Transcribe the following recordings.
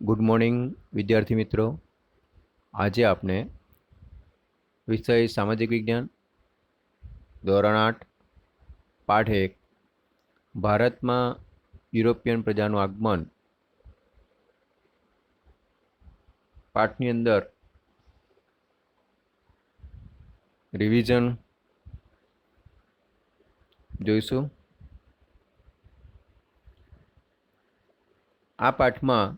Good morning વિદ્યાર્થી મિત્રો। આજે આપણે વિષય સામાજિક વિજ્ઞાન ધોરણ 8 પાઠ 1 ભારતમાં યુરોપિયન પ્રજાનું આગમન પાઠની અંદર રિવિઝન જોઈશું। આ પાઠમાં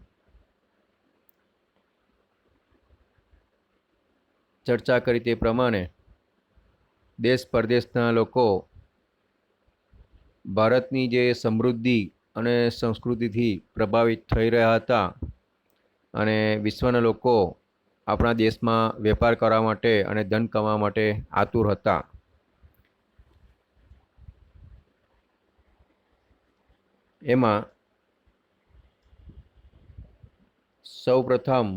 ચર્ચા કરી તે પ્રમાણે દેશ પરદેશના લોકો ભારતની જે સમૃદ્ધિ અને સંસ્કૃતિથી પ્રભાવિત થઈ રહ્યા હતા અને વિશ્વના લોકો આપણા દેશમાં વેપાર કરવા માટે અને ધન કમાવા માટે આતુર હતા। એમાં સૌપ્રથમ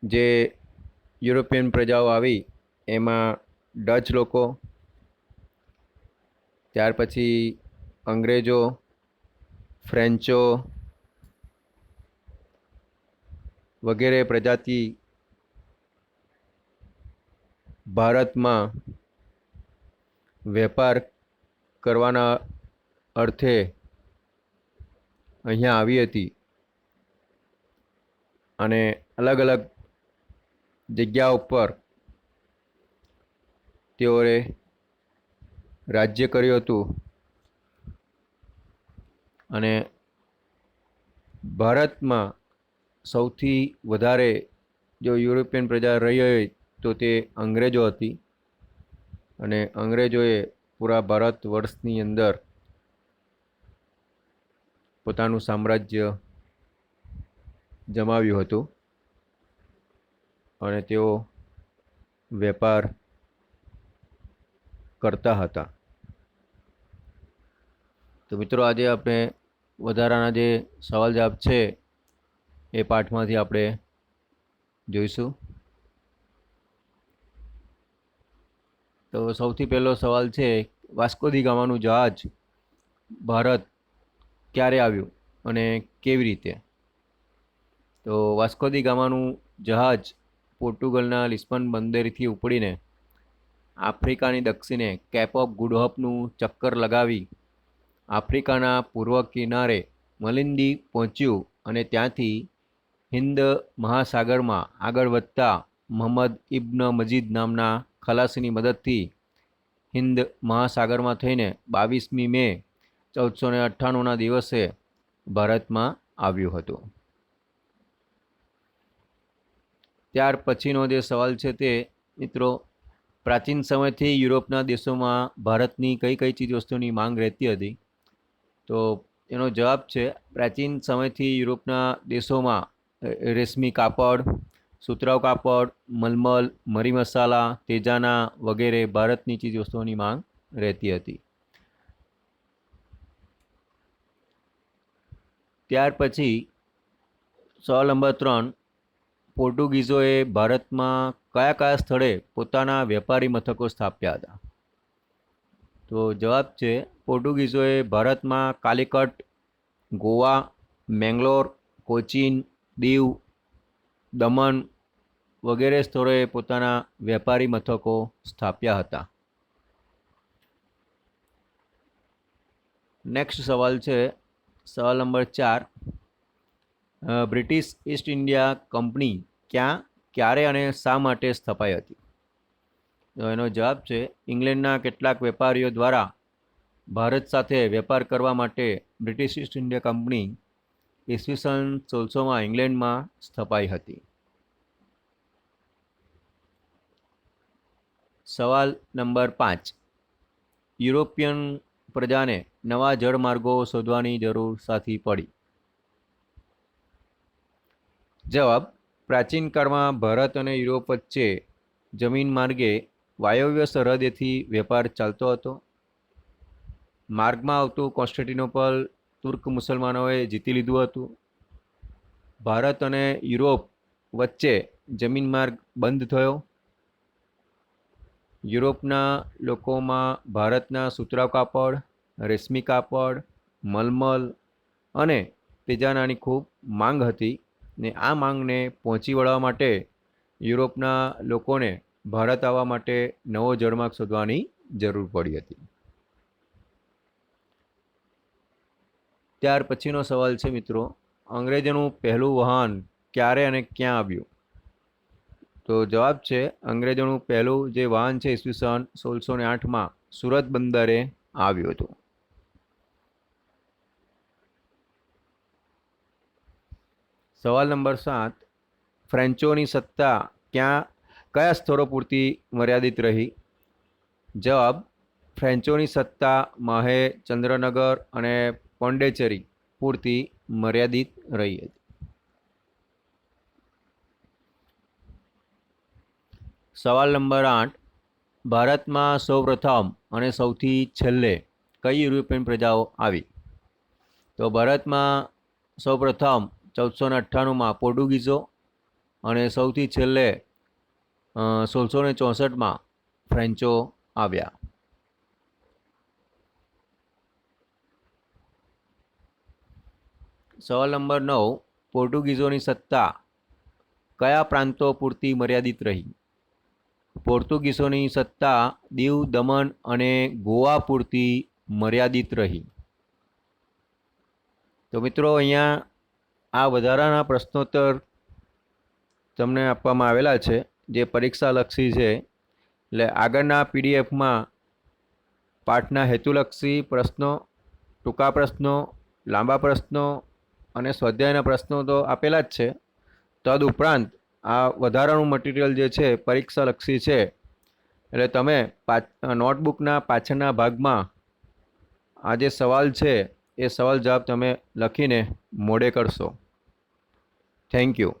જે યુરોપિયન પ્રજાઓ આવી એમાં ડચ લોકો, ત્યાર પછી અંગ્રેજો, ફ્રેન્ચો વગેરે પ્રજાતિ ભારતમાં વેપાર કરવાના અર્થે અહીંયા આવી હતી અને અલગ અલગ જગ્યા ઉપર તેઓએ રાજ્ય કર્યું હતું અને ભારતમાં સૌથી વધારે જો યુરોપિયન પ્રજા રહી હોય તો તે અંગ્રેજો હતી અને અંગ્રેજોએ પૂરા ભારત વર્ષની અંદર પોતાનું સામ્રાજ્ય જમાવ્યું હતું અને તેઓ વેપાર કરતા હતા। તો મિત્રો આજે આપણે વધારાના જે સવાલ જવાબ છે એ પાઠમાંથી આપણે જોઈશું। તો સૌથી પહેલો સવાલ છે, વાસ્કો દી ગામાનું જહાજ ભારત ક્યારે આવ્યું અને કેવી રીતે? તો વાસ્કો દી ગામાનું જહાજ પોર્ટુગલના લિસ્બન બંદરેથી ઉપડીને આફ્રિકાની દક્ષિણે કેપ ઓફ ગુડ હોપનું ચક્કર લગાવી આફ્રિકાના પૂર્વ કિનારે મલિંદી પહોંચ્યું અને ત્યાંથી હિન્દ મહાસાગરમાં આગળ વધતા મોહમ્મદ ઇબ્ન મજીદ નામના ખલાસીની મદદથી હિન્દ મહાસાગરમાં થઈને 22મી મે 1498ના દિવસે ભારતમાં આવ્યું હતું। ત્યાર પછીનો જે સવાલ છે તે મિત્રો, પ્રાચીન સમયથી યુરોપના દેશોમાં ભારતની કઈ કઈ ચીજ વસ્તુની માંગ રહેતી હતી? તો એનો જવાબ છે, પ્રાચીન સમયથી યુરોપના દેશોમાં રેશમી કાપડ, સુતરાઉ કાપડ, મલમલ, મરી મસાલા, તેજાના વગેરે ભારતની ચીજ વસ્તુઓની માંગ રહેતી હતી। ત્યાર પછી સવાલ નંબર 3, પોર્ટુગીઝોએ ભારતમાં કયા કયા સ્થળે પોતાના વેપારી મથકો સ્થાપ્યા હતા? તો જવાબ છે, પોર્ટુગીઝોએ ભારતમાં કાલિકટ, ગોવા, મેંગલોર, કોચીન, દીવ, દમણ વગેરે સ્થળોએ પોતાના વેપારી મથકો સ્થાપ્યા હતા। નેક્સ્ટ સવાલ છે સવાલ number 4, British East India company ક્યાં, ક્યારે અને શા માટે સ્થપાઈ હતી? તો એનો જવાબ છે, ઇંગ્લેન્ડના કેટલાક વેપારીઓ દ્વારા ભારત સાથે વેપાર કરવા માટે બ્રિટિશ ઈસ્ટ ઇન્ડિયા કંપની ઈસવીસન 1600માં ઇંગ્લેન્ડમાં સ્થપાઈ હતી। સવાલ નંબર 5, યુરોપિયન પ્રજાને નવા જળમાર્ગો શોધવાની જરૂર શાથી પડી? જવાબ, પ્રાચીન કાળમાં ભારત અને યુરોપ વચ્ચે જમીન માર્ગે વાયવ્ય સરહદેથી વેપાર ચાલતો હતો। માર્ગમાં આવતું કોન્સ્ટેન્ટિનોપલ તુર્ક મુસલમાનોએ જીતી લીધું હતું। ભારત અને યુરોપ વચ્ચે જમીન માર્ગ બંધ થયો। યુરોપના લોકોમાં ભારતના સુતરાઉ કાપડ, રેશમી કાપડ, મલમલ અને તેજાનાની ખૂબ માંગ હતી ને આ માંગને પહોંચી વળવા માટે યુરોપના લોકોને ભારત આવવા માટે નવો જળમાર્ગ શોધવાની જરૂર પડી હતી. ત્યાર પછીનો સવાલ છે મિત્રો, અંગ્રેજોનું પહેલું વહાણ ક્યારે અને ક્યાં આવ્યું? તો જવાબ છે, અંગ્રેજોનું પહેલું જે વાહન છે ઈસવીસન 1608માં સુરત બંદરે આવ્યું હતું. સવાલ નંબર 7, ફ્રેન્ચોની સત્તા કયા સ્થળો પૂરતી મર્યાદિત રહી? જવાબ, ફ્રેન્ચોની સત્તા માહે, ચંદ્રનગર અને પોંડેચેરી પૂરતી મર્યાદિત રહી હતી. સવાલ નંબર 8, ભારતમાં સૌપ્રથમ અને સૌથી છેલ્લે કઈ યુરોપિયન પ્રજાઓ આવી? તો ભારતમાં સૌપ્રથમ 1498માં પોર્ટુગીઝો અને સૌથી છેલ્લે 1664માં ફ્રેન્ચો આવ્યા. સવાલ નંબર 9, પોર્ટુગીઝોની સત્તા કયા પ્રાંતો પૂરતી મર્યાદિત રહી? પોર્ટુગીઝોની સત્તા દીવ, દમણ અને ગોવા પૂરતી મર્યાદિત રહી. તો મિત્રો અહીંયા આ વધારાના પ્રશ્નોત્તર તમને આપવામાં આવેલા છે જે પરીક્ષાલક્ષી છે. એટલે આગળના પીડીએફમાં પાઠના હેતુલક્ષી પ્રશ્નો, ટૂંકા પ્રશ્નો, લાંબા પ્રશ્નો અને સ્વાધ્યાયના પ્રશ્નો તો આપેલા જ છે. તદુપરાંત આ વધારાનું મટીરિયલ જે છે પરીક્ષાલક્ષી છે. એટલે તમે નોટબુકના પાછળના ભાગમાં આ જે સવાલ છે એ સવાલ જવાબ તમે લખીને મોડે કરશો. Thank you.